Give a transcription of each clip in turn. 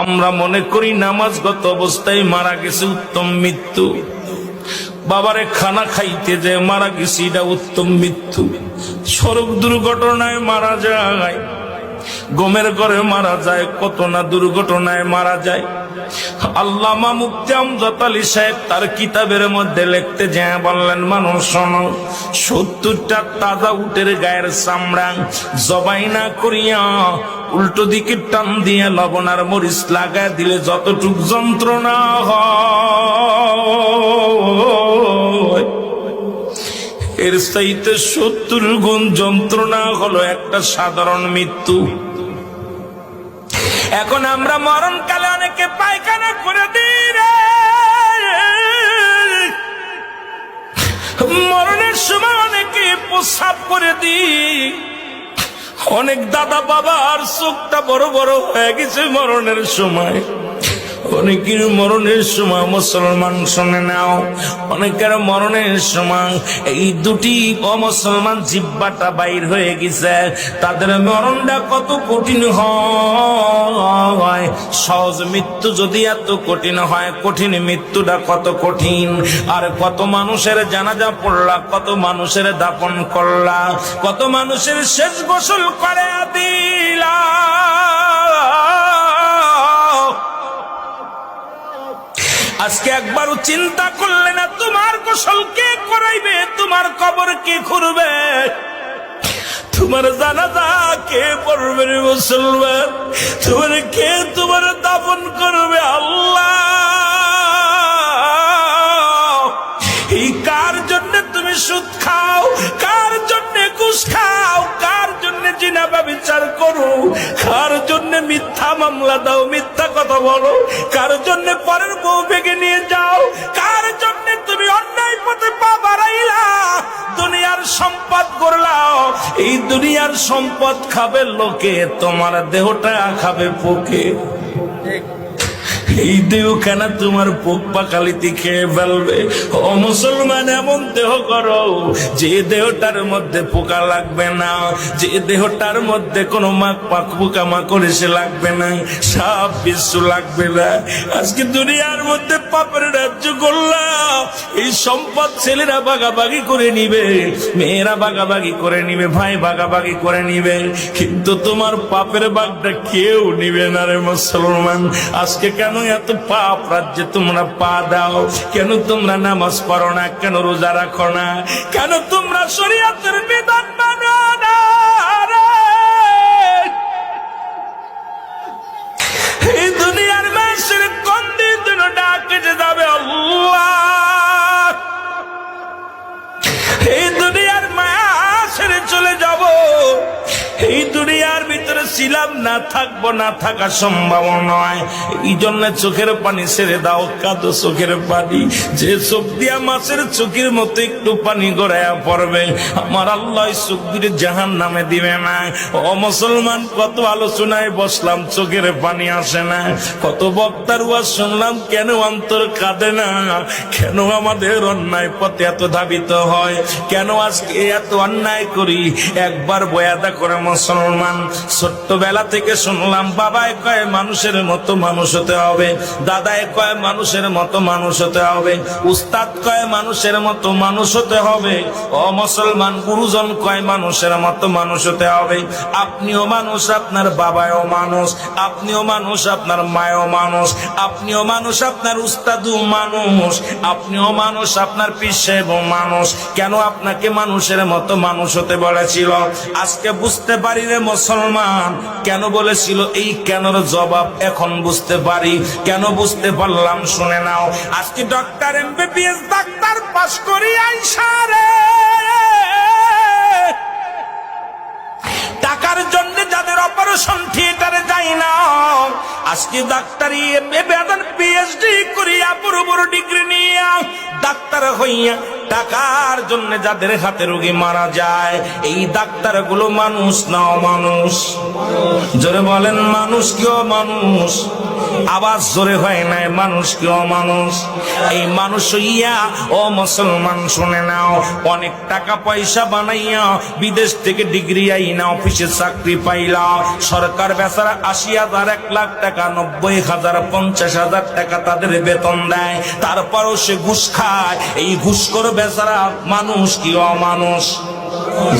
আমরা মনে করি নামাজগত অবস্থায় মারা গেছে উত্তম মৃত্যু। বাবারে খানা খাইতে যে মারা গেছে এটা উত্তম মৃত্যু। সড়ক দুর্ঘটনায় মারা যায়, গমের ঘরে মারা যায়, কত না দুর্ঘটনায় মারা যায়। আল্লামা মুফতি আমজাদ আলী সাহেব তার কিতাবের মধ্যে লিখতে যায় বললেন, মানুষ শোনো, 70টা তাজা উটের গায়ের চামড়া জবাই না করিয়া উল্টো দিকে টান দিয়ে লবণ আর মরিচ লাগায় দিলে যতটুক যন্ত্রণা হয়, এর চাইতে 70 গুণ যন্ত্রণা হলো একটা সাধারণ মৃত্যু। এখন আমরা মরণকালে অনেকে পায়খানা করে দিই রে, মরণের সময় অনেকে প্রস্রাব করে দিই। অনেক দাদা বাবার চোখটা বড় বড় হয়ে গেছে মরণের সময়। অনেকের মরণের সময়, মুসলমান শুনে নাও, অনেকের মরণের সময় এই দুটি অমুসলমান জিহ্বাটা বাইর হয়ে গেছে। তাদের মরণটা কত কঠিন হয়। সহজ মৃত্যু যদি এত কঠিন হয়, কঠিন মৃত্যুটা কত কঠিন। আর কত মানুষের জানাজা পড়লা, কত মানুষের দাফন করলা, কত মানুষের শেষ গোসল করে দিলা। আজকে একবারও চিন্তা করলে না তোমার গোসল কে করাইবে, তোমার কবর কে খুঁড়বে, তোমার জানাজা কে পড়বে রে মুসলমান, তোমার কে তোমার দাফন করবে? আল্লাহ, এই কার জন্য তুমি সুদ খাও, কার জন্য ঘুষ খাও, কার জন্য জিনা ব্যভিচার করো, কার জন্য মিথ্যা মামলা দাও, মিথ্যা কথা বলো, কার জন্য পরের বউ ভেঙে নিয়ে যাও, কার জন্য তুমি অন্যায় পথে পা বাড়াইলা, দুনিয়ার সম্পদ করলাও। এই দুনিয়ার সম্পদ খাবে লোকে, তোমার দেহটা খাবে পোকে। এই দেহ কেন তোমার পোক পাকালিতে খেয়ে ফেলবে? ও মুসলমান, এমন দেহ করো যে দেহটার মধ্যে পোকা লাগবে না, যে দেহটার মধ্যে কোনো পোকামাকড় এসে লাগবে না, সাপ বিচ্ছু লাগবে না। আজকে দুনিয়ার মধ্যে পাপের রাজ্য করলাম, এই সম্পদ ছেলেরা ভাগাভাগি করে নিবে, মেয়েরা ভাগাভাগি করে নিবে, ভাই ভাগাভাগি করে নিবে, কিন্তু তোমার পাপের ভাগটা কেউ নিবে না রে মুসলমান। আজকে কেন এত পাপ রাজ্যে তোমরা পা দাও? কেন তোমরা নামাজ পড়ো না? কেন রোজা রাখো না? কেন তোমরা শরীয়তের বিধান মানো না? এই দুনিয়ার মানুষের কোন দিন ডাকে যাবে আল্লাহ, এই দুনিয়ার মায়া ছেড়ে চলে যাব। এই দুনিয়ার ভিতরে ছিলাম না, থাকবো না, থাকা সম্ভব নয়। এই জন্য চোখের পানি ছেড়ে দাও, কাঁদো চোখের পানি। যে চোখ দিয়া মাছের চোখের মতো একটু পানি গড়াইয়া পড়বে, আমার আল্লাহ চোখ দিয়ে জাহান নামে দিবে না। ও মুসলমান, কত আলোচনায় বসলাম, চোখের পানি আসে না। কত বক্তার ওয়াজ শুনলাম, কেন অন্তর কাঁদে না? কেন আমাদের অন্যায় পথে এত ধাবিত হয়? কেন আজকে এত অন্যায় করি? একবার বয়াদা করে মুসলমান, ছোট্টবেলা থেকে শুনলাম, বাবায় কয় মানুষের মতো মানুষ হতে হবে, দাদায় কয় মানুষের মতো মানুষ হতে হবে, উস্তাদ কয় মানুষের মতো মানুষ হতে হবে। ও মুসলমান, গুরুজন কয় মানুষের মতো মানুষ হতে হবে। আপনিও মানুষ, আপনার বাবাও মানুষ, আপনিও মানুষ, আপনার মায়ও মানুষ, আপনিও মানুষ, আপনার উস্তাদও মানুষ, আপনিও মানুষ, আপনার পীর সাহেবও মানুষ। কেন আপনাকে মানুষের মতো মানুষ হতে বলেছিল? আজকে বুঝতে পারি রে মুসলমান, কেন বলেছিল। এই কেনর জবাব এখন বুঝতে পারি। কেন বুঝতে পারলাম শুনে নাও। আজকে ডক্টর এমবিবিএস ডাক্তার পাস করি আইসা রে, টাকার জন্য যাদের অপারেশন থিয়েটারে যাই না, আজকে ডাক্তারি পিএইচডি করিয়া বড় বড় ডিগ্রি নিয়ে ডাক্তার হইয়া টাকার জন্য যাদের হাতে রোগী মারা যায়, এই ডাক্তারগুলো মানুষ না অমানুষ? জোরে বলেন, মানুষ কি অমানুষ? আওয়াজ জোরে হয় নাই, মানুষ কি অমানুষ? এই মানুষ হইয়া ও মুসলমান শুনে নাও, অনেক টাকা পয়সা বানাইয়া বিদেশ থেকে ডিগ্রি আইনা অফিসে চাকরি পাইলা, সরকার বেচারা ৮০,০০০, ১,০০,০০০ টাকা, ৯০,০০০, ৫০,০০০ টাকা তাদের বেতন দেয়, তারপরও সে ঘুষ খায়। এই ঘুষখোর বেচারা মানুষ কি অমানুষ?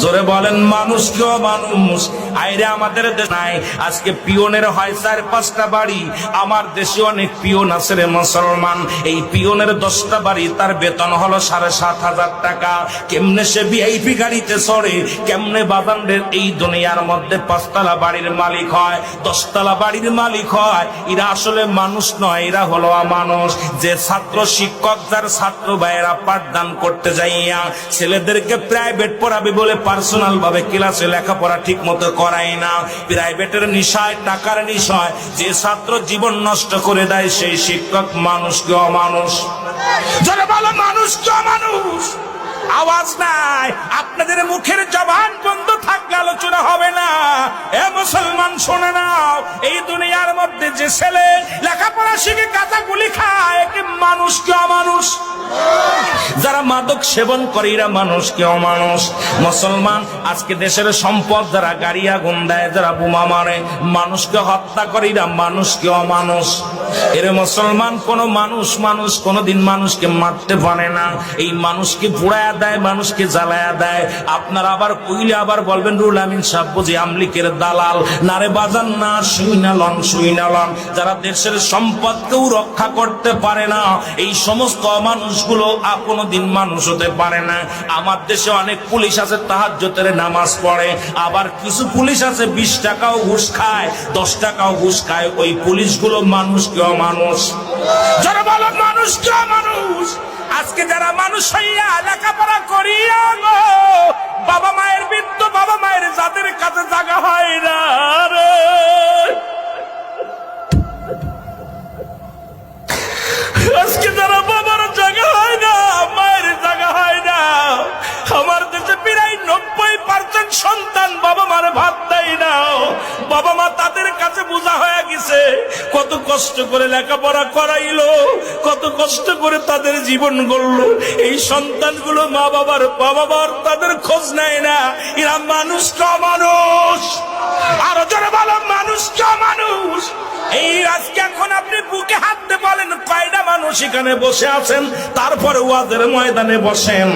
জোরে বলেন, মানুষ কি অমানুষ? আইরে আমাদের দেশ নাই, আজকে পিয়নের হয় ৪-৫টা বাড়ি। আমার দেশে অনেক পিয়ন আছে রে মুসলমান, এই পিয়নের 10টা বাড়ি, তার বেতন হলো ৭,৫০০ টাকা। কেমনে সে ভিআইপি গাড়িতে চড়ে, কেমনে বাজানদের এই দুনিয়ার মধ্যে ৫তলা বাড়ির মালিক হয়, 10তলা বাড়ির মালিক হয়? এরা আসলে মানুষ নয়, এরা হলো অমানুষ। যে ছাত্র শিক্ষক, যার ছাত্র ভাইয়েরা পাঠদান করতে যাইয়া ছেলেদেরকে প্রাইভেট পড়াবে বলে পার্সোনাল ভাবে ক্লাসে লেখাপড়া ঠিক মতো করায় না, প্রাইভেটের নিশায়, টাকার নিশায় যে ছাত্র জীবন নষ্ট করে দেয়, সেই শিক্ষক মানুষ কি অমানুষ? যারা বলো মানুষ কি অমানুষ? আওয়াজ নাই, আপনাদের মুখের জবান বন্ধ থাকলে আলোচনা হবে না। এ মুসলমান শোনে নাও, এই দুনিয়ার মধ্যে যে ছেলে লেখাপড়া শিখে গাঁজা গুলি খায়, একে মানুষ কি অমানুষ? যারা মাদক সেবন করে, এরা মানুষ কি অমানুষ? মুসলমান, আজকে দেশের সম্পদ যারা গাড়ি আগুন দেয়, যারা বোমা মারে, মানুষকে হত্যা করে, এরা মানুষ কি অমানুষ? এর মুসলমান, কোন মানুষ কোনদিন মানুষকে মারতে পারে না। এই মানুষকে পুড়ায়া দেয়, মানুষকে জ্বালায়া দেয়। আপনারা আবার কইলে আবার বলবেন রুল আমিন সাহেব বুঝি আমলিকের দালাল। নারে বাজান না, শুইনালন যারা দেশের সম্পদকেও রক্ষা করতে পারে না, এই সমস্ত অমানুষগুলো কোনদিন মানুষ হতে পারে না। আমার দেশে অনেক পুলিশ আছে তাহাজ্জুদের নামাজ পড়ে, আবার কিছু পুলিশ আছে 20 টাকাও ঘুষ খায়, 10 টাকাও ঘুষ খায়। ওই পুলিশগুলো মানুষ কি অমানুষ? যারা বলো মানুষ কি অমানুষ? আজকে যারা মানুষ হইয়া লেখাপড়া করিয়া গো, বাবা মায়ের বৃদ্ধ বাবা মায়ের যাদের কাছে জায়গা হয় না রে, আজকে যারা বাবার জায়গা হয় না, মায়ের জায়গা হয় না, আমার দেশে প্রায় 90% সন্তান বাবা মারে ভাত দেয় না। বাবা মা তাদের কাছে বোঝা হয়ে গেছে, কত কষ্ট করে লেখাপড়া করাইলো, কত কষ্ট করে তাদের জীবন গড়লো। এই সন্তানগুলো মা বাবার তাদের খোঁজ নেয় না। এরা মানুষ কা মানুষ? আরো জোরে বলো, মানুষ কা মানুষ? এই আজকে এখন আপনি বুকে হাত দিয়ে বলেন কয়টা মানুষ এখানে বসে আছেন, তারপরে ওয়াজের ময়দানে বসেন।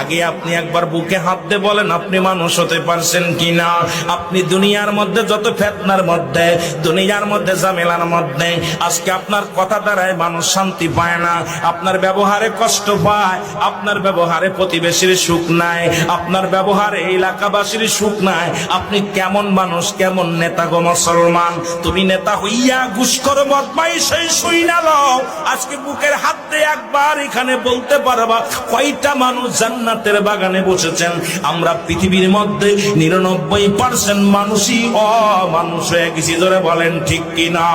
আগে আপনি একবার বুকে হাত দিয়ে বলেন আপনি মানুষ হতে পারছেন কিনা। আপনি দুনিয়ার মধ্যে যত ফিতনার মধ্যে, দুনিয়ার মধ্যে ঝামেলার মধ্যে, আজকে আপনার কথা দ্বারায় মানুষ শান্তি পায় না, আপনার ব্যবহারে কষ্ট পায়, আপনার ব্যবহারে প্রতিবেশীর সুখ নাই, আপনার ব্যবহারে এলাকাবাসীর সুখ নাই। আপনি কেমন মানুষ, কেমন নেতা গো মুসলমান? তুমি নেতা হইয়া ঘুষখোর বদমাইশ সেই শুই না লও, আজকে বুকের হাত দিয়ে একবার এখানে বলতে পারবা কয়টা মানুষ জান্নাতের বাগানে বসেছেন? আমরা পৃথিবীর মধ্যে 99% মানুষই অমানুষ হয়ে গেছি। ধরে বলেন ঠিক কিনা?